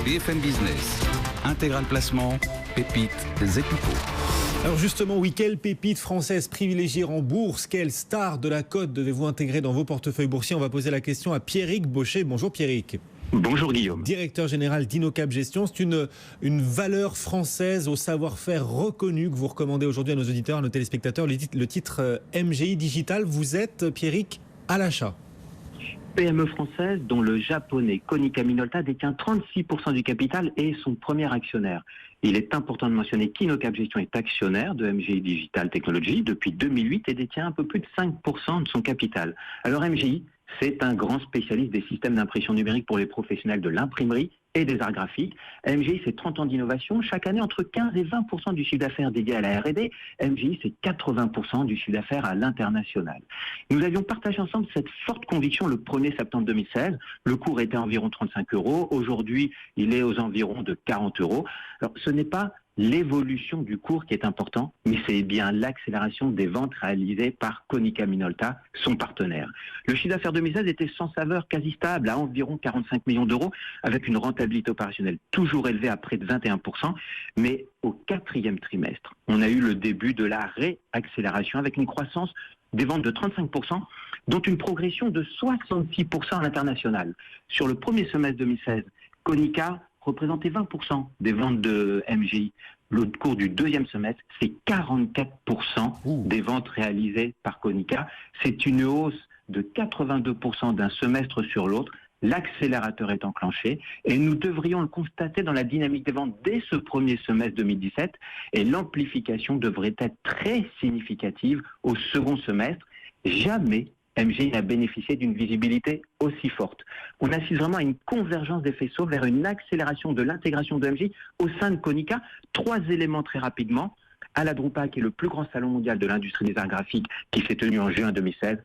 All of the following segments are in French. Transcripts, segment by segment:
BFM Business, Intégral Placement, Pépites et Pipeaux. Alors justement, oui, quelle pépite française privilégiée en bourse, quelle star de la cote devez-vous intégrer dans vos portefeuilles boursiers? On va poser la question à Pierrick Baucher. Bonjour Pierrick. Bonjour Guillaume. Directeur général d'InnoCap Gestion. C'est une valeur française au savoir-faire reconnu que vous recommandez aujourd'hui à nos auditeurs, à nos téléspectateurs. Le titre MGI Digital, vous êtes, Pierrick, à l'achat. PME française dont le japonais Konica Minolta détient 36% du capital et est son premier actionnaire. Il est important de mentionner qu'InnoCap Gestion est actionnaire de MGI Digital Technologies depuis 2008 et détient un peu plus de 5% de son capital. Alors MGI, c'est un grand spécialiste des systèmes d'impression numérique pour les professionnels de l'imprimerie et des arts graphiques. MGI, c'est 30 ans d'innovation. Chaque année, entre 15 et 20% du chiffre d'affaires dédié à la R&D. MGI, c'est 80% du chiffre d'affaires à l'international. Nous avions partagé ensemble cette forte conviction le 1er septembre 2016. Le cours était à environ 35 €. Aujourd'hui, il est aux environs de 40 €. Alors, ce n'est pas l'évolution du cours qui est important, mais c'est bien l'accélération des ventes réalisées par Konica Minolta, son partenaire. Le chiffre d'affaires 2016 était sans saveur, quasi stable, à environ 45 millions d'euros, avec une rentabilité opérationnelle toujours élevée à près de 21%. Mais au 4e trimestre, on a eu le début de la réaccélération avec une croissance des ventes de 35%, dont une progression de 66% à l'international. Sur le premier semestre 2016, Konica représentait 20% des ventes de MGI. Au cours du deuxième semestre, c'est 44% des ventes réalisées par Konica. C'est une hausse de 82% d'un semestre sur l'autre. L'accélérateur est enclenché et nous devrions le constater dans la dynamique des ventes dès ce premier semestre 2017 et l'amplification devrait être très significative au second semestre. Jamais MGI n'a bénéficié d'une visibilité aussi forte. On assiste vraiment à une convergence des faisceaux vers une accélération de l'intégration de MGI au sein de Konica. 3 éléments très rapidement. À la Drupa, qui est le plus grand salon mondial de l'industrie des arts graphiques, qui s'est tenu en juin 2016,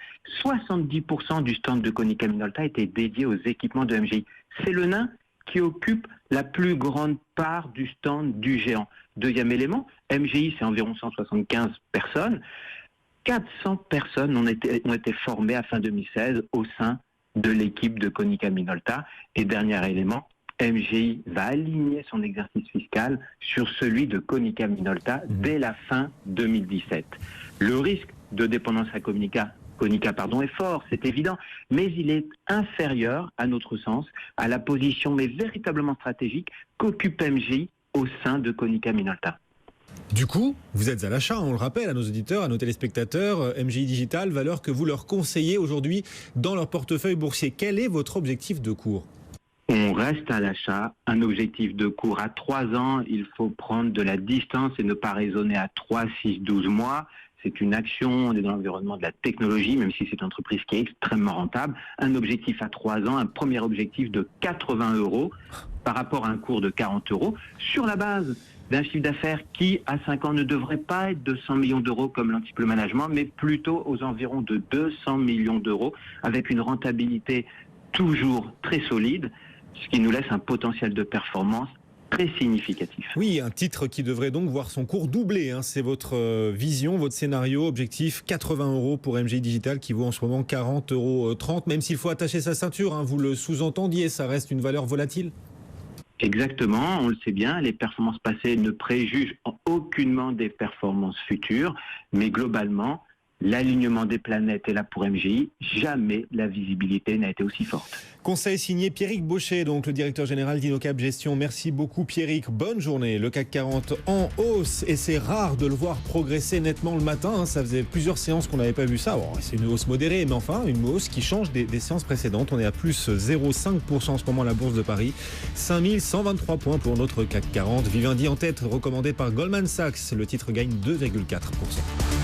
70% du stand de Konica Minolta était dédié aux équipements de MGI. C'est le nain qui occupe la plus grande part du stand du géant. Deuxième élément, MGI, c'est environ 175 personnes. 400 personnes ont été formées à fin 2016 au sein de l'équipe de Konica Minolta. Et dernier élément, MGI va aligner son exercice fiscal sur celui de Konica Minolta dès la fin 2017. Le risque de dépendance à Konica est fort, c'est évident, mais il est inférieur, à notre sens, à la position mais véritablement stratégique qu'occupe MGI au sein de Konica Minolta. Du coup, vous êtes à l'achat, on le rappelle à nos auditeurs, à nos téléspectateurs, MGI Digital, valeur que vous leur conseillez aujourd'hui dans leur portefeuille boursier. Quel est votre objectif de cours ? On reste à l'achat, un objectif de cours à 3 ans, il faut prendre de la distance et ne pas raisonner à 3, 6, 12 mois. C'est une action, on est dans l'environnement de la technologie, même si c'est une entreprise qui est extrêmement rentable. Un objectif à 3 ans, un premier objectif de 80 € par rapport à un cours de 40 € sur la base d'un chiffre d'affaires qui, à 5 ans, ne devrait pas être de 100 millions d'euros comme l'anticipe le management, mais plutôt aux environs de 200 millions d'euros, avec une rentabilité toujours très solide, ce qui nous laisse un potentiel de performance très significatif. Oui, un titre qui devrait donc voir son cours doubler. C'est votre vision, votre scénario, objectif 80 € pour MGI Digital qui vaut en ce moment 40,30 €. Même s'il faut attacher sa ceinture, vous le sous-entendiez, ça reste une valeur volatile. Exactement, on le sait bien, les performances passées ne préjugent aucunement des performances futures, mais globalement, l'alignement des planètes est là pour MGI. Jamais la visibilité n'a été aussi forte. Conseil signé Pierrick Baucher, donc le directeur général d'InnoCap Gestion. Merci beaucoup Pierrick, bonne journée. Le CAC 40 en hausse et c'est rare de le voir progresser nettement le matin. Ça faisait plusieurs séances qu'on n'avait pas vu ça. Bon, c'est une hausse modérée, mais enfin une hausse qui change des séances précédentes. On est à plus 0,5% en ce moment à la Bourse de Paris. 5123 points pour notre CAC 40. Vivendi en tête, recommandé par Goldman Sachs. Le titre gagne 2,4%.